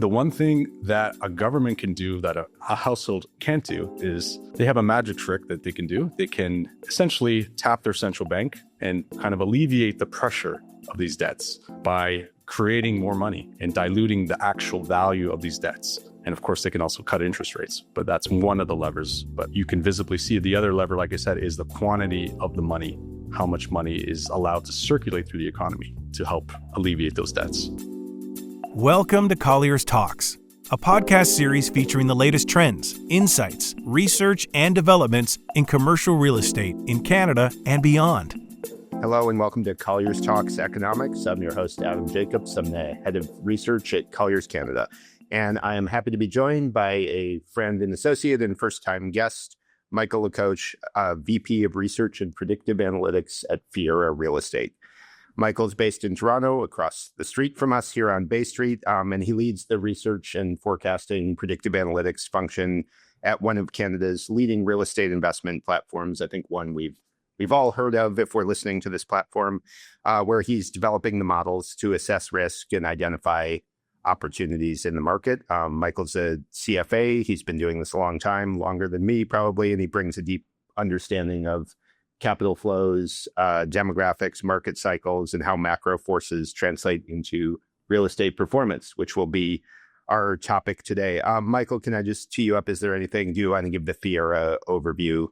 The one thing that a government can do that a household can't do is they have a magic trick that they can do. They can essentially tap their central bank and kind of alleviate the pressure of these debts by creating more money and diluting the actual value of these debts. And of course, they can also cut interest rates, but that's one of the levers. But you can visibly see the other lever, like I said, is the quantity of the money, how much money is allowed to circulate through the economy to help alleviate those debts. Welcome to Colliers Talks, a podcast series featuring the latest trends, insights, research, and developments in commercial real estate in Canada and beyond. Hello and welcome to Colliers Talks Economics. I'm your host, Adam Jacobs. I'm the head of research at Colliers Canada. And I am happy to be joined by a friend and associate and first-time guest, Michael Le Coche, VP of Research and Predictive Analytics at Fiera Real Estate. Michael's based in Toronto, across the street from us here on Bay Street, and he leads the research and forecasting predictive analytics function at one of Canada's leading real estate investment platforms. I think one we've all heard of if we're listening to this platform, where he's developing the models to assess risk and identify opportunities in the market. Michael's a CFA. He's been doing this a long time, longer than me probably, and he brings a deep understanding of capital flows, demographics, market cycles, and how macro forces translate into real estate performance, which will be our topic today. Michael, can I just tee you up? Is there anything, do you want to give the Fiera overview?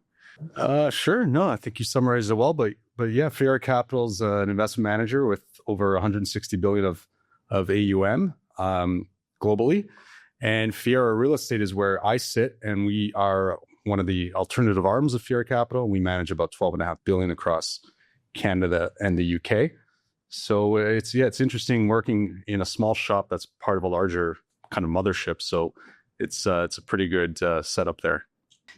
Sure. No, I think you summarized it well, but yeah, Fiera Capital is an investment manager with over 160 billion of AUM globally. And Fiera Real Estate is where I sit, and we are one of the alternative arms of Fiera Capital. We manage about 12.5 billion across Canada and the UK. So it's interesting working in a small shop that's part of a larger kind of mothership. So it's a pretty good setup there.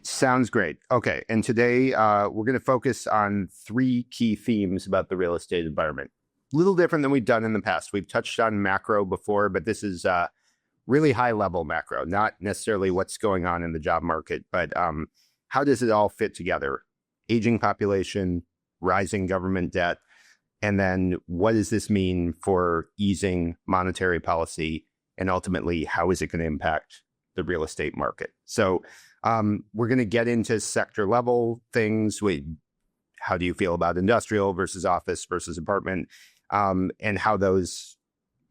Sounds great. Okay. And today we're going to focus on three key themes about the real estate environment. A little different than we've done in the past. We've touched on macro before, but this is really high level macro, not necessarily what's going on in the job market, but how does it all fit together? Aging population, rising government debt, and then what does this mean for easing monetary policy? And ultimately, how is it going to impact the real estate market? So we're going to get into sector level things. How do you feel about industrial versus office versus apartment, and how those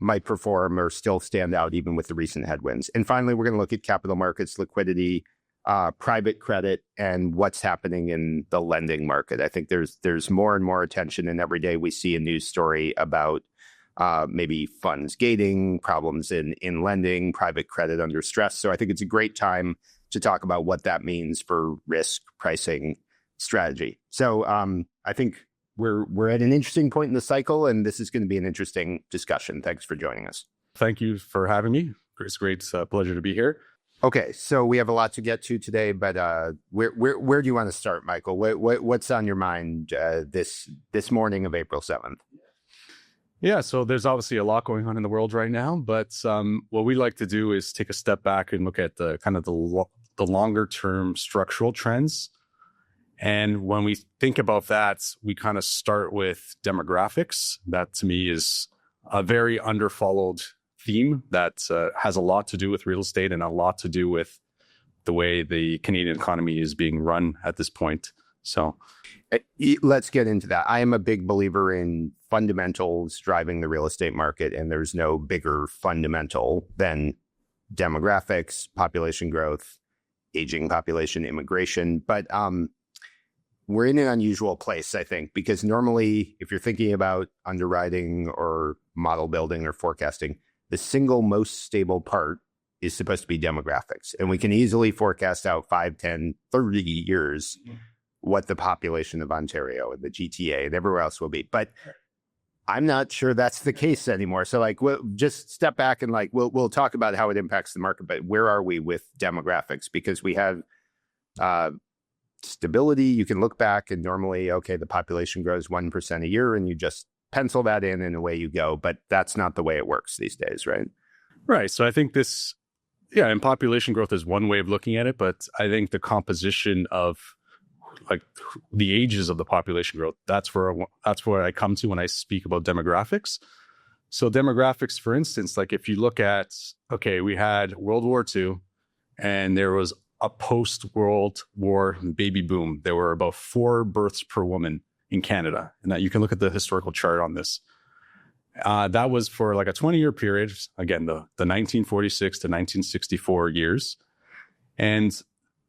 might perform or still stand out even with the recent headwinds. And finally, we're going to look at capital markets, liquidity, private credit, and what's happening in the lending market. I think there's more and more attention, and every day we see a news story about maybe funds gating, problems in lending, private credit under stress. So I think it's a great time to talk about what that means for risk pricing strategy. So I think we're at an interesting point in the cycle, and this is going to be an interesting discussion. Thanks for joining us. Thank you for having me. It's a great pleasure to be here. Okay, so we have a lot to get to today, but where do you want to start, Michael? What's on your mind this morning of April 7th? Yeah, so there's obviously a lot going on in the world right now, but what we like to do is take a step back and look at the kind of the longer term structural trends. And when we think about that, we kind of start with demographics. That to me is a very underfollowed theme that has a lot to do with real estate and a lot to do with the way the Canadian economy is being run at this point. So let's get into that. I am a big believer in fundamentals driving the real estate market, and there's no bigger fundamental than demographics, population growth, aging population, immigration. But we're in an unusual place, I think, because normally if you're thinking about underwriting or model building or forecasting, the single most stable part is supposed to be demographics. And we can easily forecast out 5, 10, 30 years what the population of Ontario and the GTA and everywhere else will be. But I'm not sure that's the case anymore. So we'll just step back and we'll talk about how it impacts the market. But where are we with demographics? Because we have stability. You can look back and normally, okay, the population grows 1% a year and you just pencil that in and away you go. But that's not the way it works these days, right? Right. So I think and population growth is one way of looking at it, but I think the composition of the ages of the population growth, that's where I come to when I speak about demographics. So demographics, for instance, like if you look at, okay, we had World War II and there was a post-World War baby boom. There were about 4 births per woman in Canada. And that you can look at the historical chart on this. That was for like a 20-year period. Again, the 1946 to 1964 years. And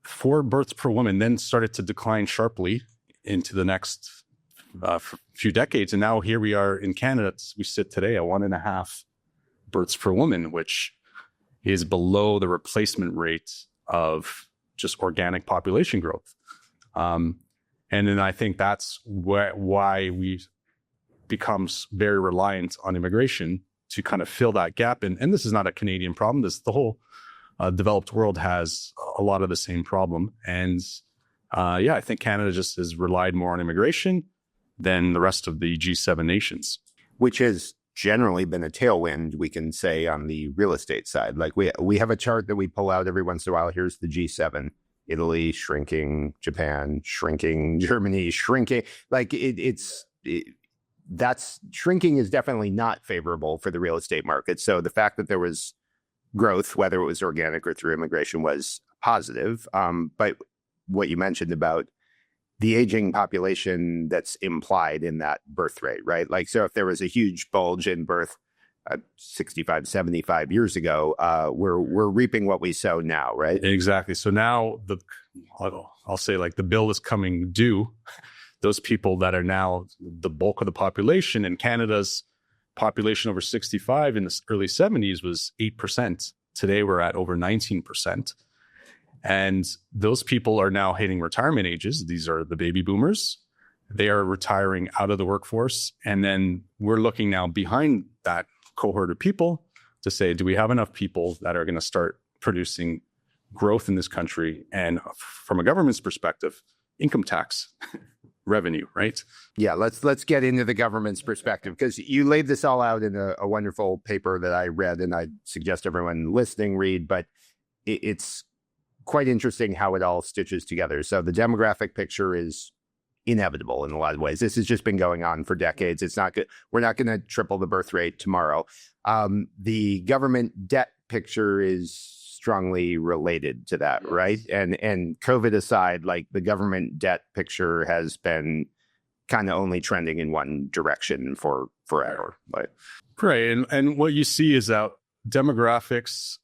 4 births per woman then started to decline sharply into the next few decades. And now here we are in Canada, we sit today at 1.5 births per woman, which is below the replacement rate of just organic population growth. And then I think that's why we become very reliant on immigration to kind of fill that gap. And this is not a Canadian problem. The whole developed world has a lot of the same problem. And I think Canada just has relied more on immigration than the rest of the G7 nations. Which has generally been a tailwind, we can say, on the real estate side. Like we have a chart that we pull out every once in a while. Here's the G7, Italy shrinking, Japan shrinking, Germany shrinking. Like that's shrinking is definitely not favorable for the real estate market. So the fact that there was growth, whether it was organic or through immigration, was positive. But what you mentioned about the aging population that's implied in that birth rate, right? Like, so if there was a huge bulge in birth 65, 75 years ago, we're reaping what we sow now, right? Exactly. So now I'll say like the bill is coming due. Those people that are now the bulk of the population, in Canada's population over 65 in the early 70s was 8%. Today we're at over 19%. And those people are now hitting retirement ages. These are the baby boomers. They are retiring out of the workforce. And then we're looking now behind that cohort of people to say, do we have enough people that are going to start producing growth in this country? And from a government's perspective, income tax revenue, right? Yeah, let's get into the government's perspective, because you laid this all out in a wonderful paper that I read, and I suggest everyone listening read, but it's quite interesting how it all stitches together. So the demographic picture is inevitable in a lot of ways. This has just been going on for decades. It's not good. We're not going to triple the birth rate tomorrow. The government debt picture is strongly related to that, right? And COVID aside, like the government debt picture has been kind of only trending in one direction for forever. But right, and what you see is that demographics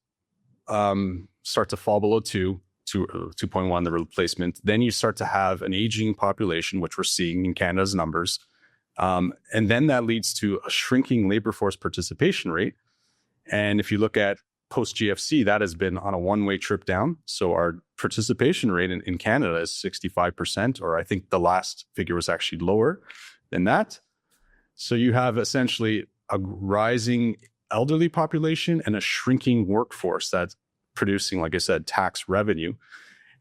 start to fall below 2.1, the replacement. Then you start to have an aging population, which we're seeing in Canada's numbers. And then that leads to a shrinking labor force participation rate. And if you look at post-GFC, that has been on a one-way trip down. So our participation rate in Canada is 65%, or I think the last figure was actually lower than that. So you have essentially a rising elderly population and a shrinking workforce that's producing, like I said, tax revenue.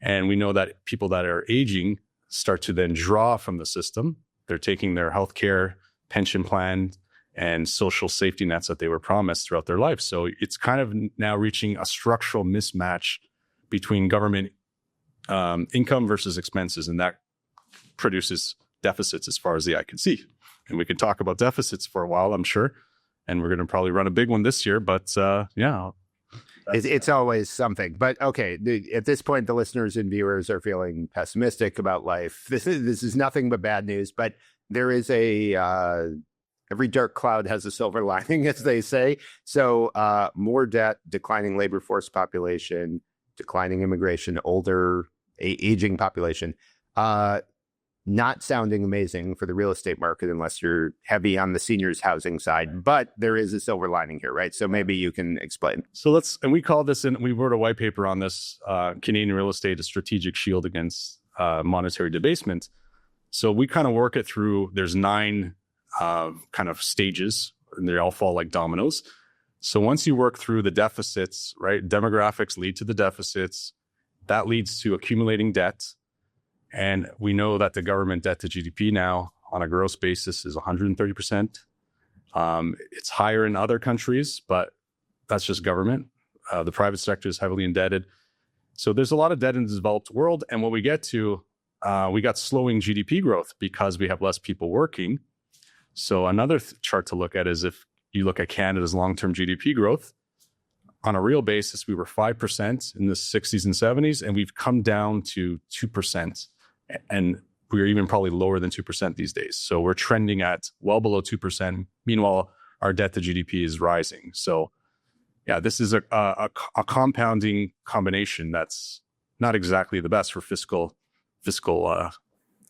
And we know that people that are aging start to then draw from the system. They're taking their healthcare, pension plan, and social safety nets that they were promised throughout their life. So it's kind of now reaching a structural mismatch between government income versus expenses, and that produces deficits as far as the eye can see. And we can talk about deficits for a while, I'm sure. And we're going to probably run a big one this year, but yeah. It's always something. But okay, at this point, the listeners and viewers are feeling pessimistic about life. This is nothing but bad news, but there is every dark cloud has a silver lining, as they say. So more debt, declining labor force population, declining immigration, older, aging population. Not sounding amazing for the real estate market unless you're heavy on the seniors housing side, but there is a silver lining here, right? So maybe you can explain. So and we call this, and we wrote a white paper on this, Canadian real estate, a strategic shield against monetary debasement. So we kind of work it through, there's 9 kind of stages, and they all fall like dominoes. So once you work through the deficits, right, demographics lead to the deficits, that leads to accumulating debt. And we know that the government debt to GDP now on a gross basis is 130%. It's higher in other countries, but that's just government. The private sector is heavily indebted. So there's a lot of debt in the developed world. And what we get to, we got slowing GDP growth because we have less people working. So another chart to look at is if you look at Canada's long-term GDP growth, on a real basis, we were 5% in the 60s and 70s, and we've come down to 2%. And we're even probably lower than 2% these days. So we're trending at well below 2%. Meanwhile, our debt to GDP is rising. So yeah, this is a compounding combination that's not exactly the best for fiscal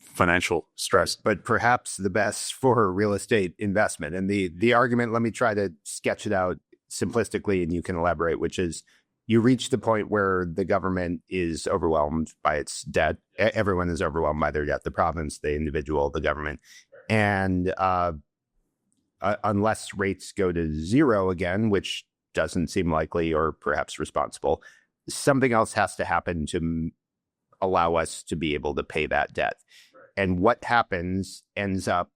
financial stress. But perhaps the best for real estate investment. And the argument, let me try to sketch it out simplistically and you can elaborate, which is you reach the point where the government is overwhelmed by its debt. Everyone is overwhelmed by their debt, the province, the individual, the government. And unless rates go to zero again, which doesn't seem likely or perhaps responsible, something else has to happen to allow us to be able to pay that debt. And what happens ends up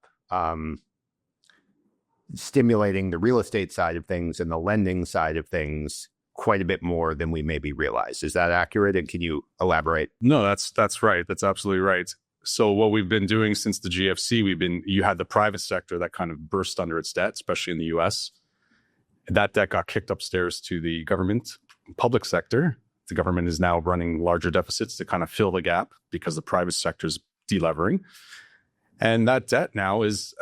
stimulating the real estate side of things and the lending side of things quite a bit more than we maybe realize. Is that accurate? And can you elaborate? No, that's right. That's absolutely right. So what we've been doing since the GFC, you had the private sector that kind of burst under its debt, especially in the US. That debt got kicked upstairs to the government, public sector. The government is now running larger deficits to kind of fill the gap because the private sector is delevering. And that debt now is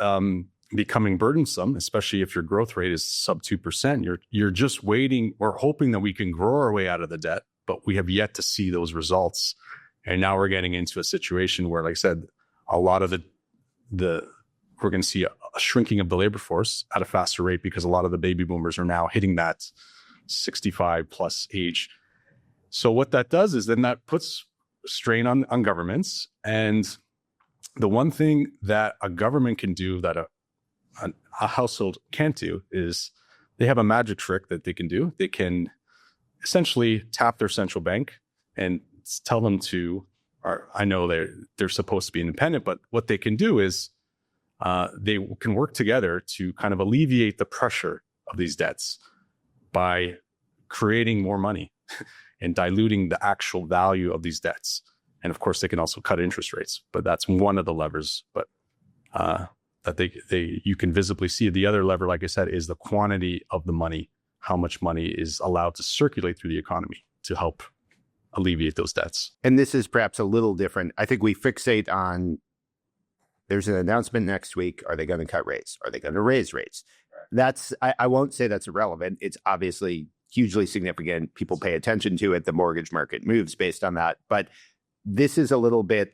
becoming burdensome, especially if your growth rate is sub 2%. You're just waiting or hoping that we can grow our way out of the debt, but we have yet to see those results. And now we're getting into a situation where, like I said, a lot of we're going to see a shrinking of the labor force at a faster rate because a lot of the baby boomers are now hitting that 65 plus age. So what that does is then that puts strain on governments. And the one thing that a government can do that a household can't do is they have a magic trick that they can do. They can essentially tap their central bank and tell them to, or I know they're supposed to be independent, but what they can do is they can work together to kind of alleviate the pressure of these debts by creating more money and diluting the actual value of these debts. And of course, they can also cut interest rates, but that's one of the levers. But that you can visibly see. The other lever, like I said, is the quantity of the money, how much money is allowed to circulate through the economy to help alleviate those debts. And this is perhaps a little different. I think we fixate on, there's an announcement next week. Are they going to cut rates? Are they going to raise rates? I won't say that's irrelevant. It's obviously hugely significant. People pay attention to it. The mortgage market moves based on that. But this is a little bit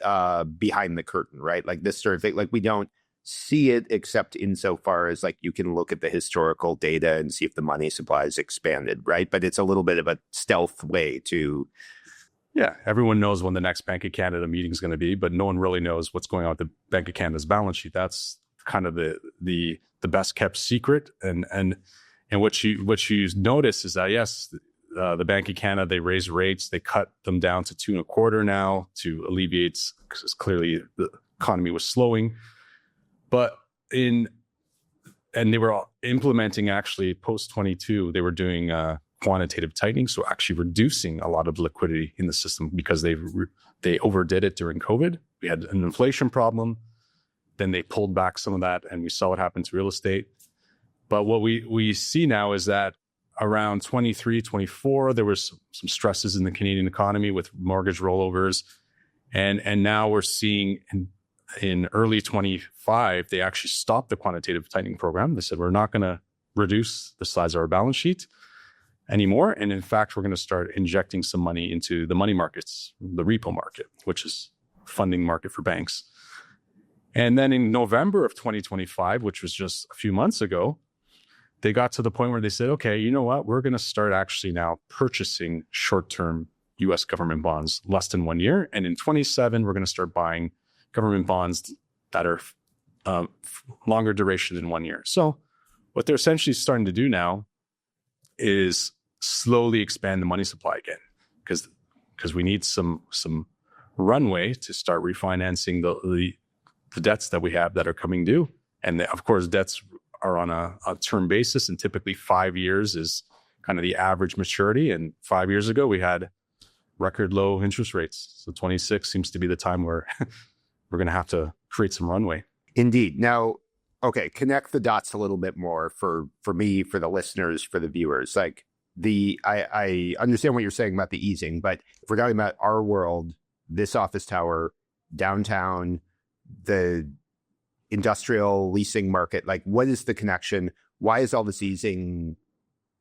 behind the curtain, right? Like this sort of thing, like we don't see it except insofar as like you can look at the historical data and see if the money supply is expanded, right? But it's a little bit of a stealth way to... Yeah, everyone knows when the next Bank of Canada meeting is going to be, but no one really knows what's going on with the Bank of Canada's balance sheet. That's kind of the best kept secret. And what you notice is that, yes, the Bank of Canada, they raised rates, they cut them down to 2.25% now to alleviate, because clearly the economy was slowing. But and they were implementing actually post 22, they were doing quantitative tightening, so actually reducing a lot of liquidity in the system because they overdid it during COVID. We had an inflation problem. Then they pulled back some of that, and we saw what happened to real estate. But what we see now is that around 23, 24, there was some stresses in the Canadian economy with mortgage rollovers. And now we're seeing in early 25, they actually stopped the quantitative tightening program. They said, we're not going to reduce the size of our balance sheet anymore. And in fact, we're going to start injecting some money into the money markets, the repo market, which is a funding market for banks. And then in November of 2025, which was just a few months ago, they got to the point where they said, okay, you know what? We're going to start actually now purchasing short-term US government bonds less than 1 year. And in 27, we're going to start buying government bonds that are longer duration than 1 year. So what they're essentially starting to do now is slowly expand the money supply again, because we need some runway to start refinancing the debts that we have that are coming due. And of course, debts are on a term basis, and typically 5 years is kind of the average maturity. And 5 years ago, we had record low interest rates. So 26 seems to be the time where we're going to have to create some runway. Indeed. Now, okay, connect the dots a little bit more for me, for the listeners, for the viewers. Like I understand what you're saying about the easing, but if we're talking about our world, this office tower, downtown, the industrial leasing market, like what is the connection? Why is all this easing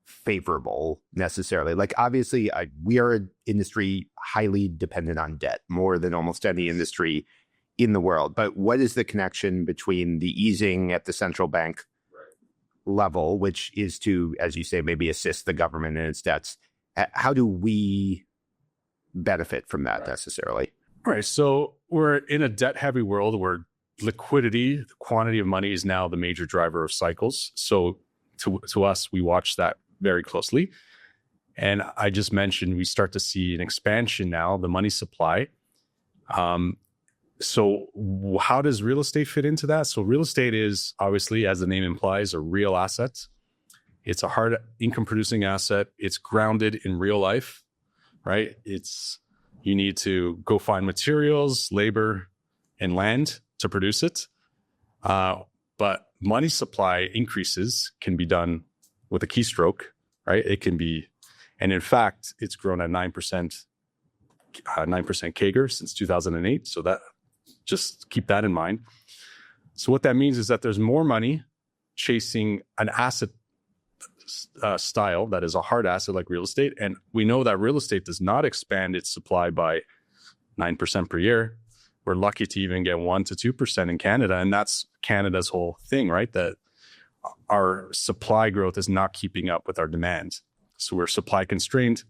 favorable necessarily? Like obviously we are an industry highly dependent on debt, more than almost any industry in the world. But what is the connection between the easing at the central bank level, which is to, as you say, maybe assist the government in its debts? How do we benefit from that necessarily? Right. So we're in a debt-heavy world where liquidity, the quantity of money, is now the major driver of cycles. So to us, we watch that very closely. And I just mentioned we start to see an expansion now, the money supply. So how does real estate fit into that? So real estate is obviously, as the name implies, a real asset. It's a hard income producing asset. It's grounded in real life, right? You need to go find materials, labor, and land to produce it. But money supply increases can be done with a keystroke, right? It can be, and in fact, it's grown at 9% CAGR since 2008. So that, just keep that in mind. So what that means is that there's more money chasing an asset style that is a hard asset like real estate. And we know that real estate does not expand its supply by 9% per year. We're lucky to even get 1 to 2% in Canada. And that's Canada's whole thing, right? That our supply growth is not keeping up with our demand. So we're supply constrained.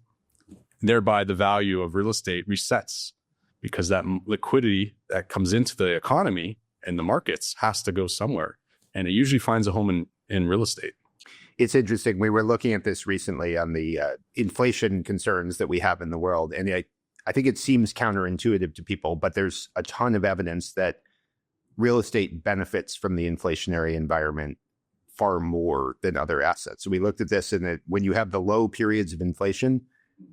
Thereby, the value of real estate resets because that liquidity that comes into the economy and the markets has to go somewhere. And it usually finds a home in real estate. It's interesting. We were looking at this recently on the inflation concerns that we have in the world. And I think it seems counterintuitive to people, but there's a ton of evidence that real estate benefits from the inflationary environment far more than other assets. So we looked at this, and when you have the low periods of inflation,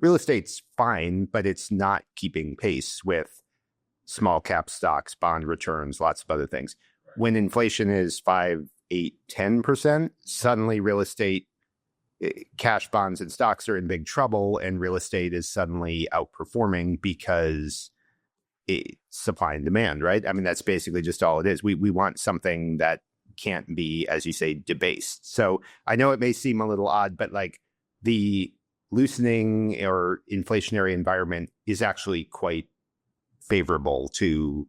real estate's fine, but it's not keeping pace with small cap stocks, bond returns, lots of other things. When inflation is 5, 8, 10%, suddenly real estate, cash bonds and stocks are in big trouble, and real estate is suddenly outperforming because it's supply and demand, right? I mean, that's basically just all it is. We want something that can't be, as you say, debased. So I know it may seem a little odd, but like the loosening or inflationary environment is actually quite favorable to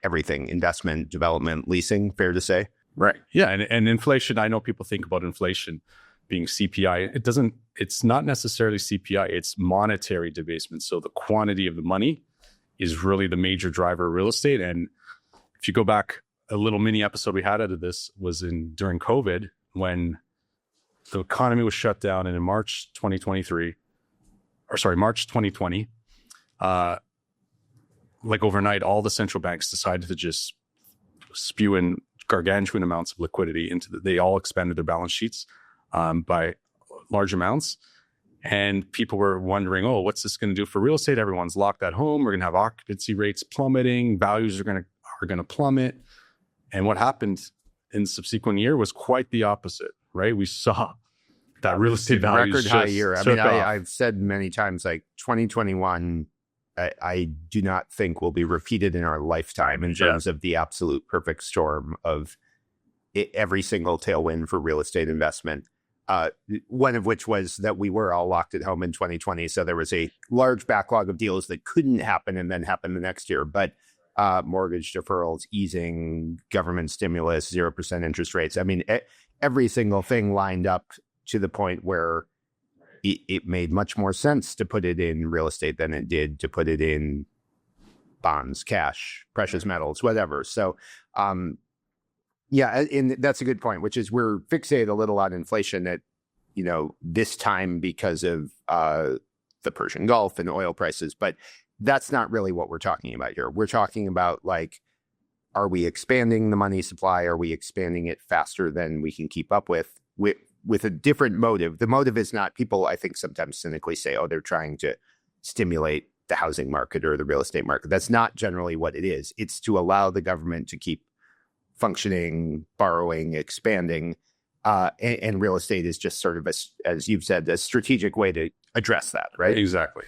everything: investment, development, leasing. Fair to say? Right. Yeah. And inflation, I know people think about inflation being CPI. It's not necessarily CPI, it's monetary debasement. So the quantity of the money is really the major driver of real estate. And if you go back, a little mini episode we had out of this was during COVID, when the economy was shut down, and in March 2020, like overnight, all the central banks decided to just spew in gargantuan amounts of liquidity they all expanded their balance sheets by large amounts. And people were wondering, oh, what's this going to do for real estate? Everyone's locked at home. We're going to have occupancy rates plummeting. Values are going to plummet. And what happened in the subsequent year was quite the opposite, right? We saw that real estate values record high year. I mean, I've said many times, like 2021, I do not think will be repeated in our lifetime in terms of the absolute perfect storm of every single tailwind for real estate investment. One of which was that we were all locked at home in 2020. So there was a large backlog of deals that couldn't happen and then happen the next year. But mortgage deferrals, easing, government stimulus, 0% interest rates. I mean, every single thing lined up to the point where it made much more sense to put it in real estate than it did to put it in bonds, cash, precious metals, whatever. So, yeah, and that's a good point, which is we're fixated a little on inflation at, this time because of the Persian Gulf and oil prices. But that's not really what we're talking about here. We're talking about, like, are we expanding the money supply? Are we expanding it faster than we can keep up with a different motive? The motive is not, people, I think, sometimes cynically say, oh, they're trying to stimulate the housing market or the real estate market. That's not generally what it is. It's to allow the government to keep functioning, borrowing, expanding. And real estate is just sort of, as you've said, a strategic way to address that, right? Exactly.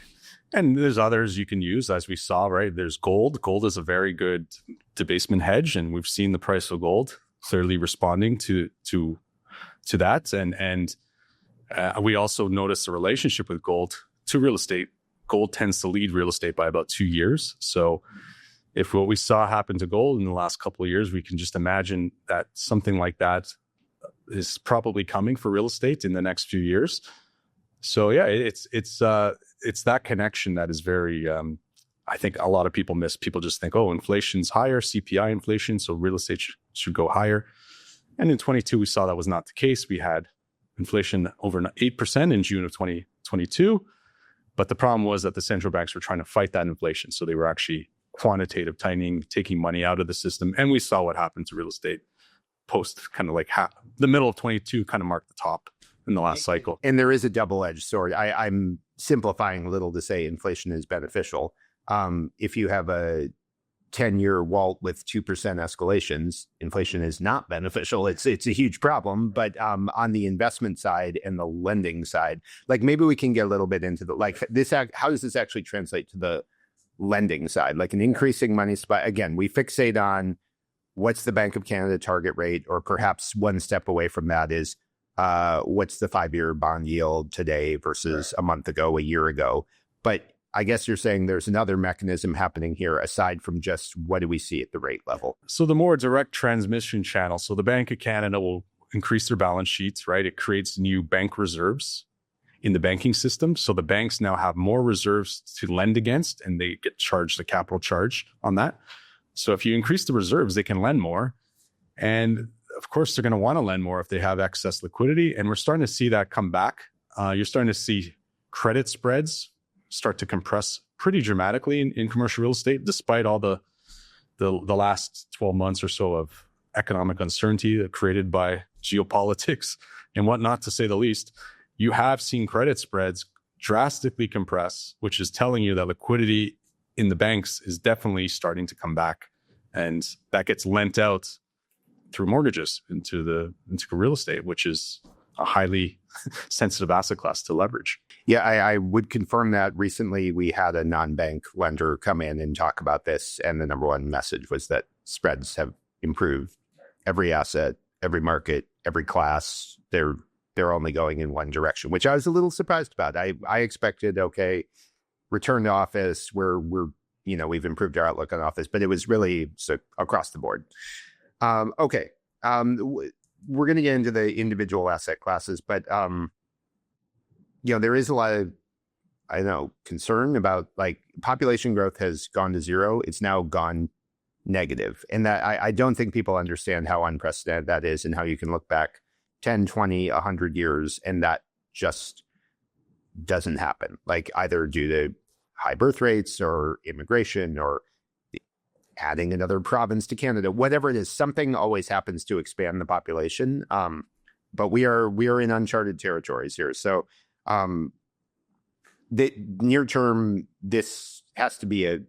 And there's others you can use, as we saw, right? There's gold. Gold is a very good debasement hedge, and we've seen the price of gold clearly responding to that. And we also noticed a relationship with gold to real estate. Gold tends to lead real estate by about 2 years. So if what we saw happen to gold in the last couple of years, we can just imagine that something like that is probably coming for real estate in the next few years. So yeah, it's that connection that is very, I think a lot of people miss. People just think, oh, inflation's higher, CPI inflation, so real estate should go higher. And in 22, we saw that was not the case. We had inflation over 8% in June of 2022. But the problem was that the central banks were trying to fight that inflation. So they were actually quantitative tightening, taking money out of the system. And we saw what happened to real estate post kind of like the middle of 22 kind of marked the top in the last cycle. And there is a double-edged sword. I'm simplifying a little to say inflation is beneficial. If you have a 10-year WALT with 2% escalations, inflation is not beneficial. It's a huge problem. But on the investment side and the lending side, like maybe we can get a little bit into this. How does this actually translate to the lending side? Like an increasing money supply. Again, we fixate on what's the Bank of Canada target rate, or perhaps one step away from that is what's the 5-year bond yield today versus a month ago, a year ago. But I guess you're saying there's another mechanism happening here aside from just what do we see at the rate level? So the more direct transmission channel. So the Bank of Canada will increase their balance sheets, right? It creates new bank reserves in the banking system. So the banks now have more reserves to lend against, and they get charged the capital charge on that. So if you increase the reserves, they can lend more. And of course, they're going to want to lend more if they have excess liquidity. And we're starting to see that come back. You're starting to see credit spreads start to compress pretty dramatically in commercial real estate, despite all the last 12 months or so of economic uncertainty created by geopolitics and whatnot, to say the least. You have seen credit spreads drastically compress, which is telling you that liquidity in the banks is definitely starting to come back. And that gets lent out through mortgages into real estate, which is a highly sensitive asset class to leverage. Yeah, I would confirm that. Recently, we had a non-bank lender come in and talk about this. And the number one message was that spreads have improved. Every asset, every market, every class, they're only going in one direction, which I was a little surprised about. I expected, okay, return to office, we've improved our outlook on office, but it was really across the board. Okay. We're going to get into the individual asset classes, but, there is a lot of, concern about like population growth has gone to zero. It's now gone negative. And that I don't think people understand how unprecedented that is and how you can look back 10, 20, 100 years and that just doesn't happen, like either due to high birth rates or immigration or adding another province to Canada, whatever it is, something always happens to expand the population. But we are in uncharted territories here. So the near term, this has to be a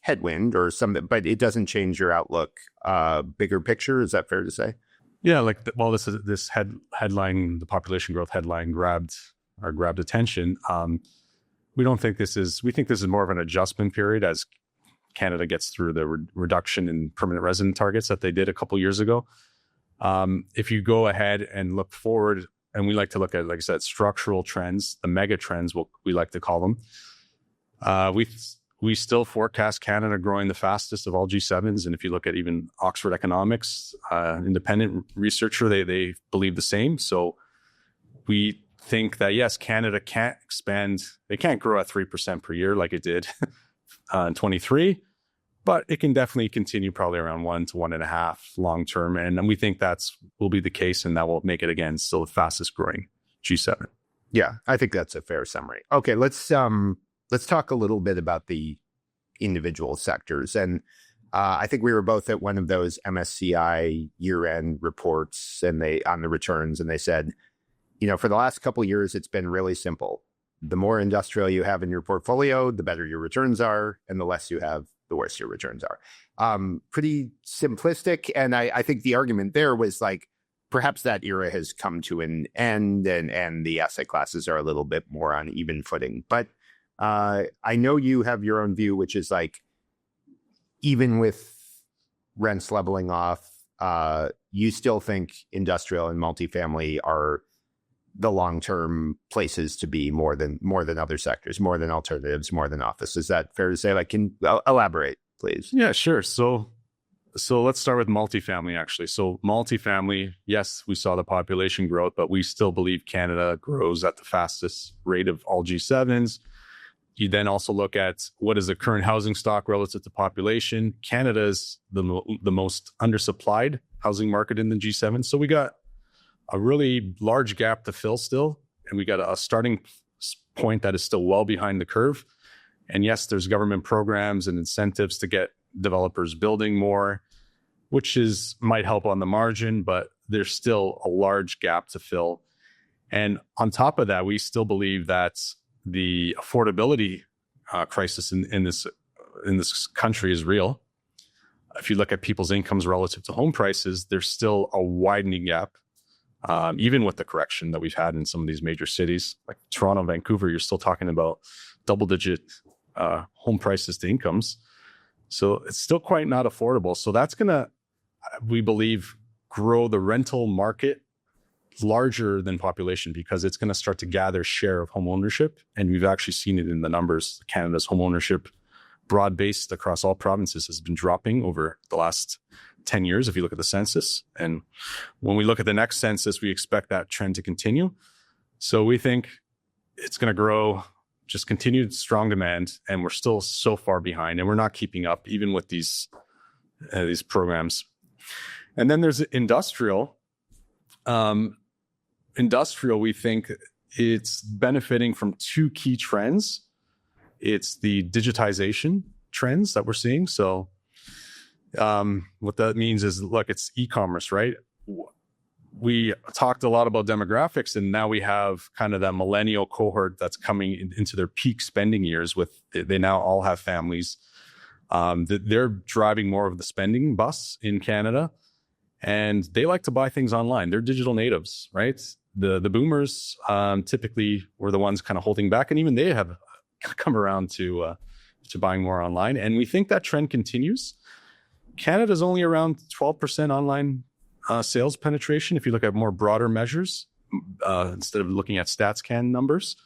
headwind or something, but it doesn't change your outlook. Bigger picture, is that fair to say? Yeah, this headline, the population growth headline grabbed attention. We think this is more of an adjustment period as Canada gets through the reduction in permanent resident targets that they did a couple years ago. If you go ahead and look forward, and we like to look at, like I said, structural trends, the mega trends, what we like to call them. We still forecast Canada growing the fastest of all G7s. And if you look at even Oxford Economics, independent researcher, they believe the same. So we think that, yes, Canada can't expand. They can't grow at 3% per year like it did in 23, but it can definitely continue probably around 1 to 1.5 long term. And we think will be the case, and that will make it, again, still the fastest growing G7. Yeah, I think that's a fair summary. Okay, let's talk a little bit about the individual sectors. And I think we were both at one of those MSCI year-end reports and on the returns, and they said, for the last couple of years, it's been really simple. The more industrial you have in your portfolio, the better your returns are, and the less you have the worse your returns are. Pretty simplistic. And I think the argument there was like, perhaps that era has come to an end and the asset classes are a little bit more on even footing. But I know you have your own view, which is like, even with rents leveling off, you still think industrial and multifamily are the long-term places to be more than other sectors, more than alternatives, more than office. Is that fair to say? Like, can elaborate, please? Yeah, sure. So let's start with multifamily, actually. So multifamily, yes, we saw the population growth, but we still believe Canada grows at the fastest rate of all G7s. You then also look at what is the current housing stock relative to population. Canada is the most undersupplied housing market in the G7. So we got a really large gap to fill still. And we got a starting point that is still well behind the curve. And yes, there's government programs and incentives to get developers building more, which might help on the margin, but there's still a large gap to fill. And on top of that, we still believe that the affordability crisis in this country is real. If you look at people's incomes relative to home prices, there's still a widening gap, even with the correction that we've had in some of these major cities like Toronto, Vancouver. You're still talking about double-digit home prices to incomes, so it's still quite not affordable. So that's gonna, we believe, grow the rental market larger than population because it's going to start to gather share of home ownership. And we've actually seen it in the numbers. Canada's home ownership, broad-based across all provinces, has been dropping over the last 10 years, if you look at the census. And when we look at the next census, we expect that trend to continue. So we think it's going to grow, just continued strong demand, and we're still so far behind, and we're not keeping up even with these programs. And then there's industrial. Industrial, we think it's benefiting from two key trends. It's the digitization trends that we're seeing. So what that means is, look, it's e-commerce, right? We talked a lot about demographics, and now we have kind of that millennial cohort that's coming into their peak spending years. They now all have families. They're driving more of the spending bus in Canada, and they like to buy things online. They're digital natives, right? The boomers typically were the ones kind of holding back, and even they have come around to buying more online. And we think that trend continues. Canada's only around 12% online sales penetration if you look at more broader measures instead of looking at StatsCan numbers.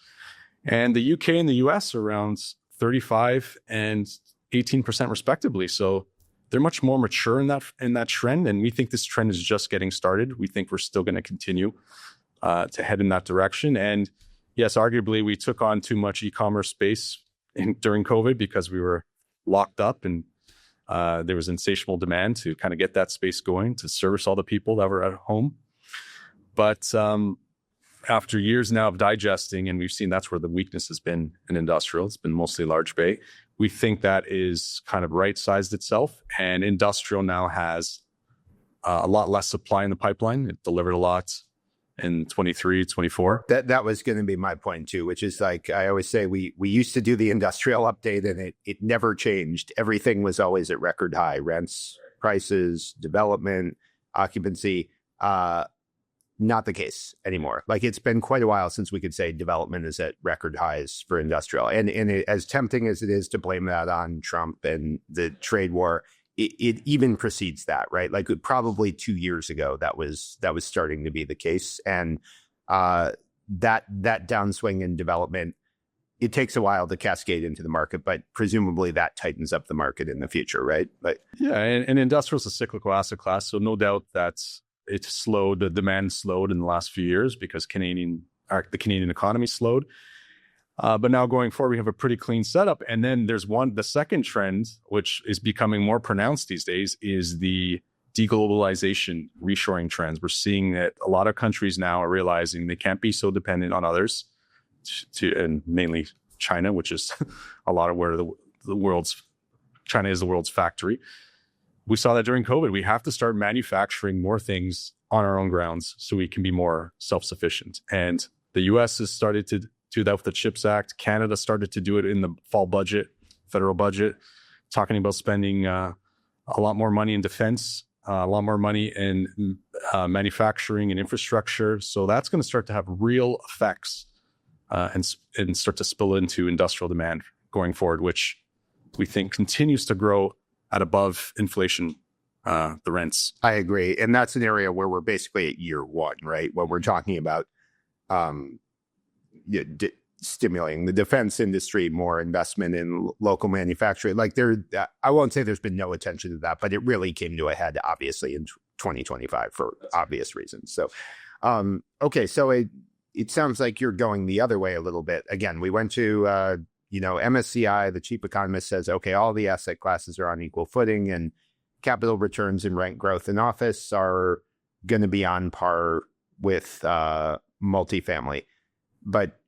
And the UK and the US are around 35 and 18% respectively. So they're much more mature in that trend. And we think this trend is just getting started. We think we're still going to continue to head in that direction. And yes, arguably we took on too much e-commerce space during COVID because we were locked up, and there was insatiable demand to kind of get that space going to service all the people that were at home. But after years now of digesting, and we've seen that's where the weakness has been in industrial, it's been mostly large bay. We think that is kind of right-sized itself, and industrial now has a lot less supply in the pipeline. It delivered a lot in 23, 24. That was going to be my point too, which is like, I always say we used to do the industrial update and it never changed. Everything was always at record high: rents, prices, development, occupancy. Not the case anymore. Like, it's been quite a while since we could say development is at record highs for industrial. And as tempting as it is to blame that on Trump and the trade war, it even precedes that, right? Like, probably 2 years ago, that was starting to be the case. And that downswing in development, it takes a while to cascade into the market, but presumably that tightens up the market in the future, right? But yeah, and industrial is a cyclical asset class, so no doubt that's it slowed. The demand slowed in the last few years because the Canadian economy slowed. But now going forward, we have a pretty clean setup. And then there's the second trend, which is becoming more pronounced these days, is the deglobalization, reshoring trends. We're seeing that a lot of countries now are realizing they can't be so dependent on others, and mainly China, which is a lot of where China is the world's factory. We saw that during COVID. We have to start manufacturing more things on our own grounds so we can be more self-sufficient. And the US has started to do that with the CHIPS Act. Canada started to do it in the fall budget, federal budget. talking about spending a lot more money in defense, a lot more money in manufacturing and infrastructure. So that's going to start to have real effects and start to spill into industrial demand going forward, which we think continues to grow at above inflation, the rents. I agree. And that's an area where we're basically at year one, right? When we're talking about stimulating the defense industry, more investment in local manufacturing. Like I won't say there's been no attention to that, but it really came to a head, obviously, in 2025 for obvious reasons. So, okay. So it sounds like you're going the other way a little bit. Again, we went to, MSCI, the chief economist says, okay, all the asset classes are on equal footing and capital returns and rent growth in office are going to be on par with multifamily. But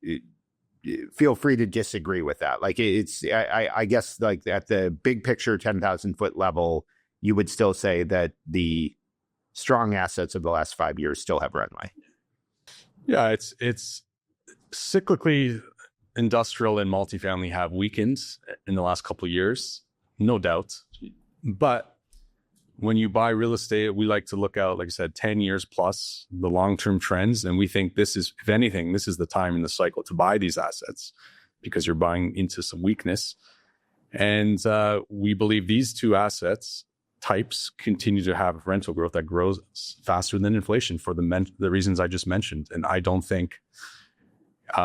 feel free to disagree with that. Like I guess like at the big picture, 10,000 foot level, you would still say that the strong assets of the last 5 years still have runway. Yeah, it's cyclically industrial and multifamily have weakened in the last couple of years, no doubt. But when you buy real estate, we like to look out, like I said, 10 years plus the long-term trends. And we think this is, if anything, this is the time in the cycle to buy these assets because you're buying into some weakness. And we believe these two assets types continue to have rental growth that grows faster than inflation for the reasons I just mentioned. And I don't think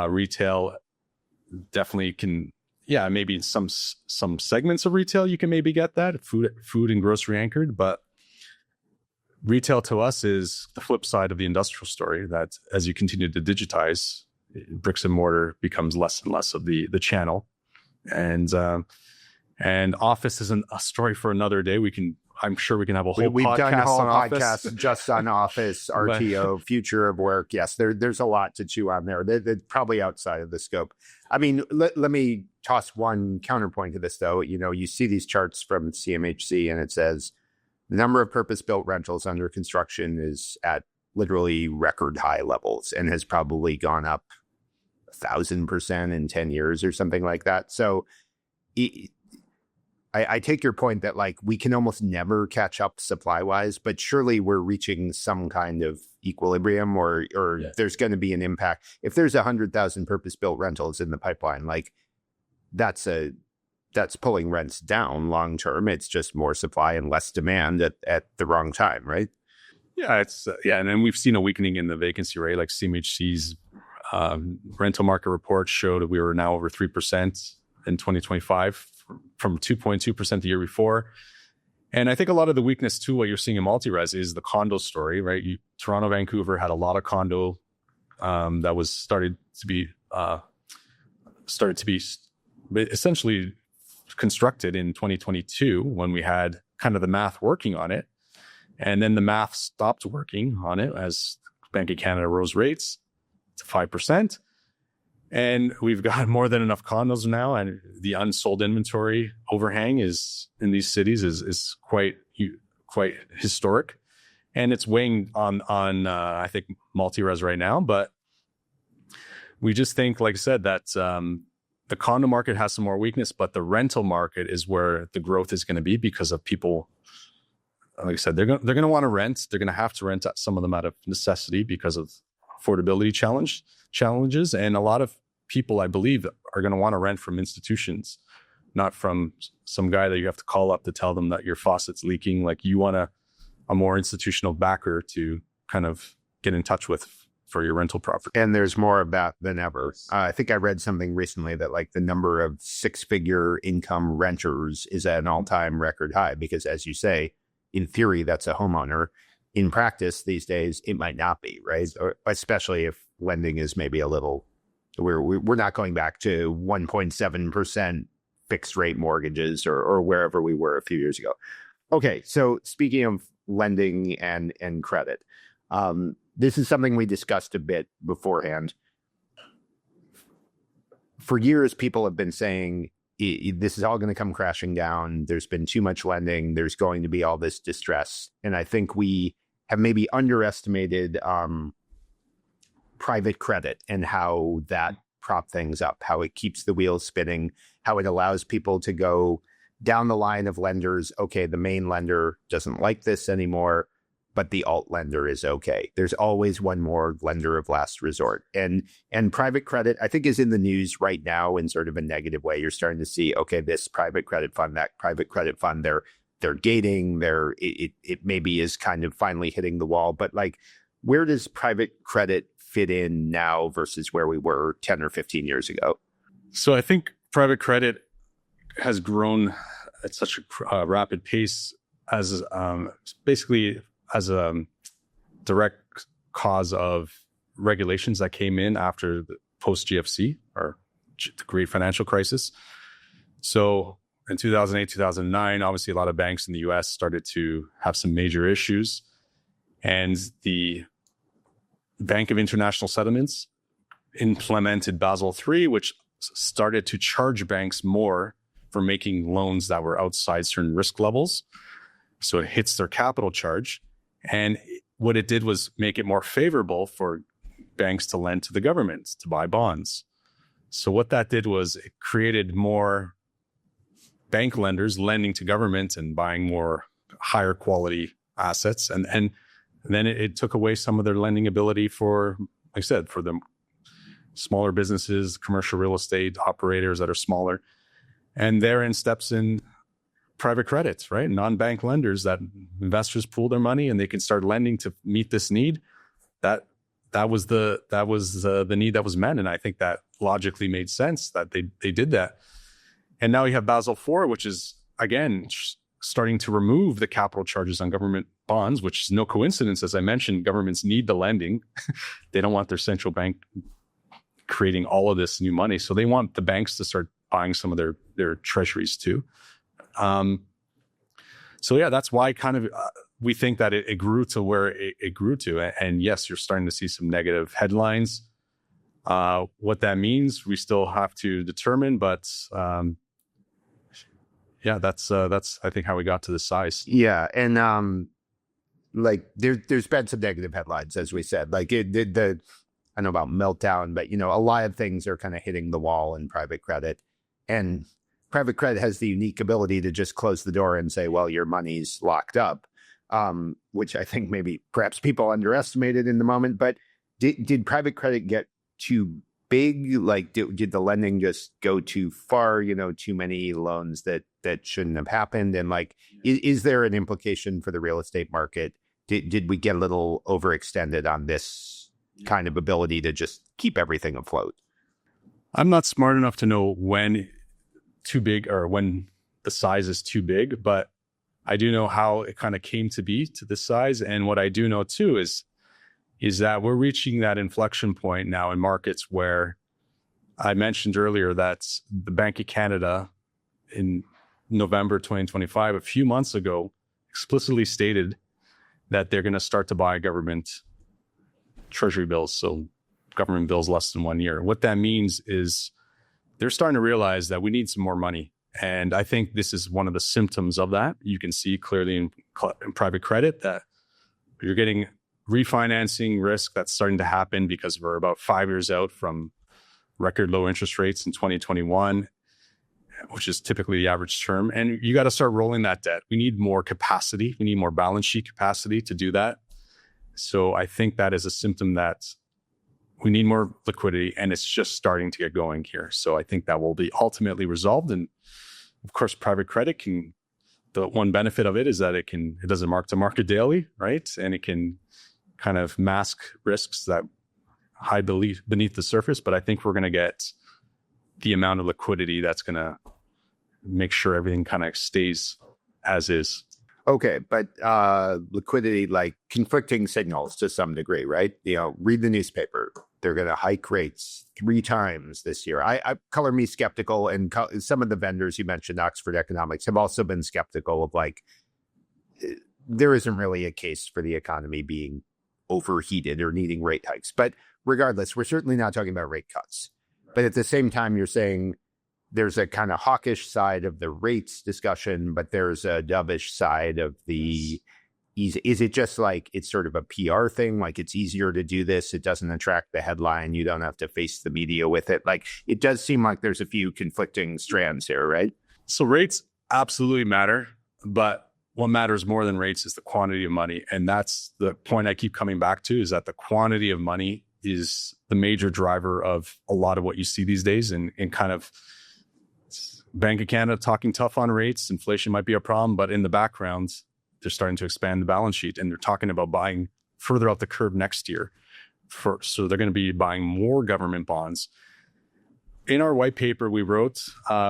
retail definitely can, maybe in some segments of retail, you can maybe get that food and grocery anchored, but retail to us is the flip side of the industrial story that as you continue to digitize, bricks and mortar becomes less and less of the channel. And office isn't a story for another day. I'm sure we can have a whole We've podcast done whole on office. podcasts just on office, RTO, future of work. Yes, there's a lot to chew on there. They're probably outside of the scope. I mean, let me toss one counterpoint to this, though. You see these charts from CMHC, and it says the number of purpose-built rentals under construction is at literally record high levels and has probably gone up 1,000% in 10 years or something like that. So I take your point that like we can almost never catch up supply wise, but surely we're reaching some kind of equilibrium or there's going to be an impact. If there's 100,000 purpose built rentals in the pipeline, like that's pulling rents down long term. It's just more supply and less demand at the wrong time, right? Yeah, and then we've seen a weakening in the vacancy rate. Like CMHC's rental market report showed that we were now over 3% in 2025. From 2.2% the year before. And I think a lot of the weakness too, what you're seeing in multi-res is the condo story, right? Toronto, Vancouver had a lot of condo that was started to be essentially constructed in 2022 when we had kind of the math working on it. And then the math stopped working on it as Bank of Canada rose rates to 5%. And we've got more than enough condos now, and the unsold inventory overhang is in these cities is quite historic, and it's weighing on I think multi-res right now. But we just think, like I said, that the condo market has some more weakness, but the rental market is where the growth is going to be because of people. Like I said, they're going to want to rent. They're going to have to rent some of them out of necessity because of affordability challenges, and a lot of people, I believe, are going to want to rent from institutions, not from some guy that you have to call up to tell them that your faucet's leaking. Like you want a more institutional backer to kind of get in touch with for your rental property. And there's more of that than ever. I think I read something recently that like the number of 6-figure income renters is at an all-time record high because, as you say, in theory, that's a homeowner. In practice these days, it might not be, right? Or especially if lending is maybe a little, we're not going back to 1.7% fixed rate mortgages or wherever we were a few years ago. Okay, so speaking of lending and credit, this is something we discussed a bit beforehand. For years, people have been saying this is all going to come crashing down. There's been too much lending. There's going to be all this distress. And I think we have maybe underestimated private credit and how that prop things up, how it keeps the wheels spinning, how it allows people to go down the line of lenders, okay, the main lender doesn't like this anymore, but the alt lender is okay. There's always one more lender of last resort. And private credit, I think, is in the news right now in sort of a negative way. You're starting to see, okay, this private credit fund, that private credit fund, they're gating, it maybe is kind of finally hitting the wall. But like, where does private credit fit in now versus where we were 10 or 15 years ago? So I think private credit has grown at such a rapid pace as basically as a direct cause of regulations that came in after the post-GFC or the Great Financial Crisis. So in 2008, 2009, obviously a lot of banks in the US started to have some major issues. And the Bank of International Settlements implemented Basel III, which started to charge banks more for making loans that were outside certain risk levels. So it hits their capital charge. And what it did was make it more favorable for banks to lend to the government, to buy bonds. So what that did was it created more bank lenders lending to government and buying more higher quality assets. And then it took away some of their lending ability for, like I said, for the smaller businesses, commercial real estate operators that are smaller. And therein steps in private credits, right? Non-bank lenders that investors pool their money and they can start lending to meet this need. That was the need that was met. And I think that logically made sense that they did that. And now you have Basel IV, which is, again, starting to remove the capital charges on government bonds, which is no coincidence. As I mentioned, governments need the lending. They don't want their central bank creating all of this new money. So they want the banks to start buying some of their treasuries too. So yeah, that's why kind of we think that it grew to where it grew to. And yes, you're starting to see some negative headlines. What that means, we still have to determine, but yeah, that's I think how we got to this size. Yeah, and like there's been some negative headlines, as we said. Like I don't know about meltdown, but a lot of things are kind of hitting the wall in private credit, and private credit has the unique ability to just close the door and say, well, your money's locked up, which I think maybe perhaps people underestimated in the moment. But did private credit get too big? Like, did the lending just go too far? Too many loans that shouldn't have happened? And like, is there an implication for the real estate market? Did we get a little overextended on this kind of ability to just keep everything afloat? I'm not smart enough to know when too big or when the size is too big, but I do know how it kind of came to be to this size. And what I do know too is that we're reaching that inflection point now in markets where I mentioned earlier that the Bank of Canada in November 2025, a few months ago, explicitly stated that they're going to start to buy government treasury bills. So government bills less than 1 year. What that means is they're starting to realize that we need some more money. And I think this is one of the symptoms of that. You can see clearly in private credit that you're getting refinancing risk that's starting to happen because we're about 5 years out from record low interest rates in 2021, which is typically the average term. And you got to start rolling that debt. We need more capacity. We need more balance sheet capacity to do that. So I think that is a symptom that we need more liquidity, and it's just starting to get going here. So I think that will be ultimately resolved. And of course, private credit the one benefit of it is that it doesn't mark to market daily, right? And it can kind of mask risks that hide beneath the surface. But I think we're going to get the amount of liquidity that's going to make sure everything kind of stays as is. Okay, but liquidity, like conflicting signals to some degree, right? Read the newspaper. They're going to hike rates 3 times this year. I color me skeptical, and some of the vendors you mentioned, Oxford Economics, have also been skeptical of like, there isn't really a case for the economy being overheated or needing rate hikes. But regardless, we're certainly not talking about rate cuts. But at the same time, you're saying there's a kind of hawkish side of the rates discussion, but there's a dovish side of the, is it just like it's sort of a PR thing? Like it's easier to do this. It doesn't attract the headline. You don't have to face the media with it. Like it does seem like there's a few conflicting strands here, right? So rates absolutely matter, but what matters more than rates is the quantity of money. And that's the point I keep coming back to, is that the quantity of money is the major driver of a lot of what you see these days. And kind of Bank of Canada talking tough on rates, inflation might be a problem, but in the background, they're starting to expand the balance sheet, and they're talking about buying further out the curve next year. So they're going to be buying more government bonds. In our white paper we wrote,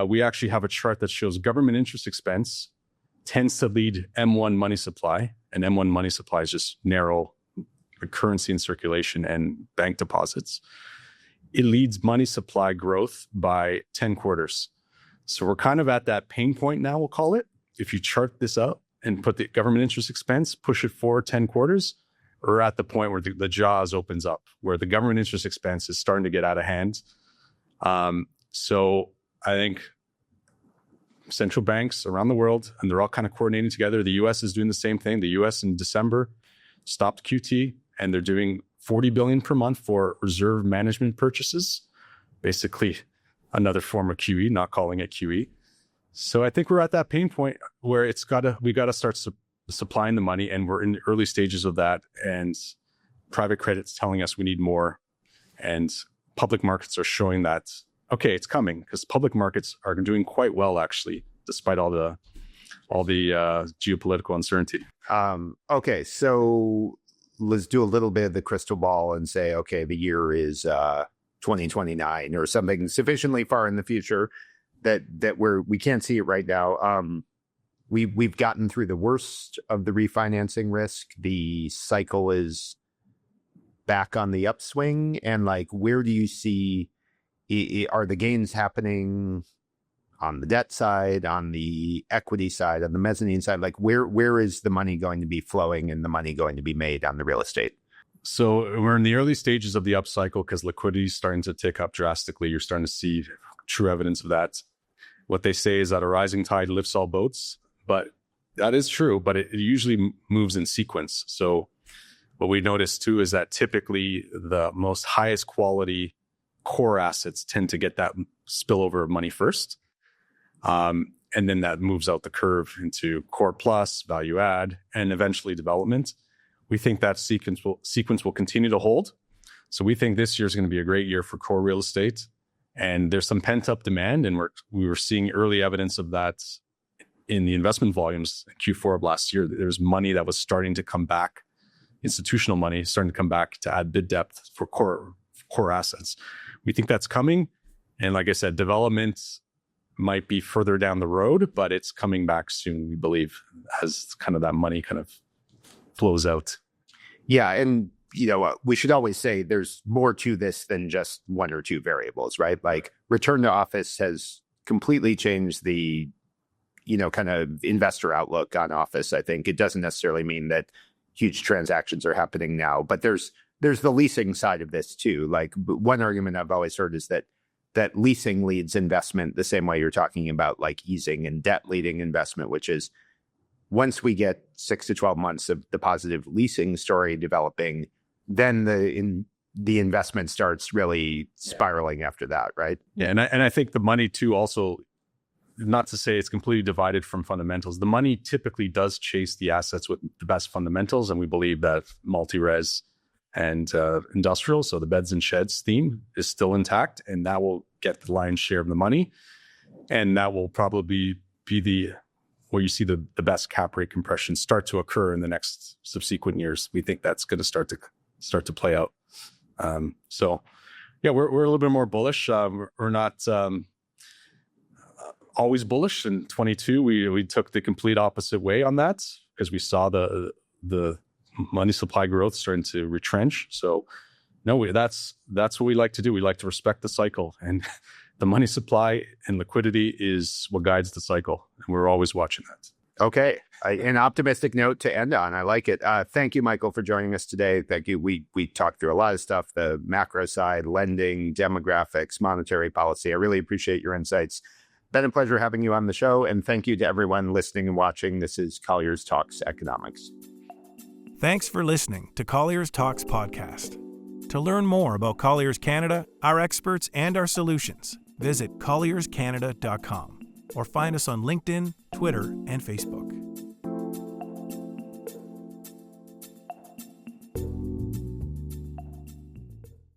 we actually have a chart that shows government interest expense tends to lead M1 money supply, and M1 money supply is just narrow currency in circulation and bank deposits. It leads money supply growth by 10 quarters. So we're kind of at that pain point now, we'll call it. If you chart this out and put the government interest expense, push it forward 10 quarters, we're at the point where the jaws opens up, where the government interest expense is starting to get out of hand. So I think central banks around the world, and they're all kind of coordinating together. The US is doing the same thing. The US in December stopped QT, and they're doing $40 billion per month for reserve management purchases, basically another form of QE, not calling it QE. So I think we're at that pain point where we got to start supplying the money, and we're in the early stages of that. And private credit's telling us we need more, and public markets are showing that, okay, it's coming, because public markets are doing quite well, actually, despite all the geopolitical uncertainty. Okay, so let's do a little bit of the crystal ball and say, okay, the year is 2029 or something sufficiently far in the future that we can't see it right now. We've gotten through the worst of the refinancing risk. The cycle is back on the upswing, and like, where do you see, are the gains happening on the debt side, on the equity side, on the mezzanine side? Like, where is the money going to be flowing and the money going to be made on the real estate? So we're in the early stages of the upcycle because liquidity is starting to tick up drastically. You're starting to see true evidence of that. What they say is that a rising tide lifts all boats, but that is true, but it usually moves in sequence. So what we notice too is that typically the most highest quality core assets tend to get that spillover of money first. And then that moves out the curve into core plus, value add, and eventually development. We think that sequence will continue to hold. So we think this year is going to be a great year for core real estate. And there's some pent-up demand, and we were seeing early evidence of that in the investment volumes in Q4 of last year. There's money that was starting to come back, institutional money starting to come back to add bid depth for core assets. We think that's coming. And like I said, development might be further down the road, but it's coming back soon, we believe, as kind of that money kind of flows out. Yeah. And, we should always say there's more to this than just one or two variables, right? Like, return to office has completely changed the, kind of investor outlook on office. I think it doesn't necessarily mean that huge transactions are happening now, but there's the leasing side of this too. Like, one argument I've always heard is that leasing leads investment the same way you're talking about like easing and debt leading investment, which is once we get 6 to 12 months of the positive leasing story developing, then the investment starts really spiraling after that, right? Yeah, and I think the money too also, not to say it's completely divided from fundamentals, the money typically does chase the assets with the best fundamentals, and we believe that multi-res and industrial, so the beds and sheds theme is still intact, and that will get the lion's share of the money, and that will probably be where you see the best cap rate compression start to occur in the next subsequent years. We think that's going to start to play out. So yeah, we're a little bit more bullish. We're not always bullish. In 22, we took the complete opposite way on that because we saw the money supply growth starting to retrench. So no, that's what we like to do. We like to respect the cycle, and the money supply and liquidity is what guides the cycle. And we're always watching that. Okay. An optimistic note to end on. I like it. Thank you, Michael, for joining us today. Thank you. We talked through a lot of stuff, the macro side, lending, demographics, monetary policy. I really appreciate your insights. Been a pleasure having you on the show. And thank you to everyone listening and watching. This is Colliers Talks Economics. Thanks for listening to Colliers Talks Podcast. To learn more about Colliers Canada, our experts, and our solutions, visit collierscanada.com or find us on LinkedIn, Twitter, and Facebook.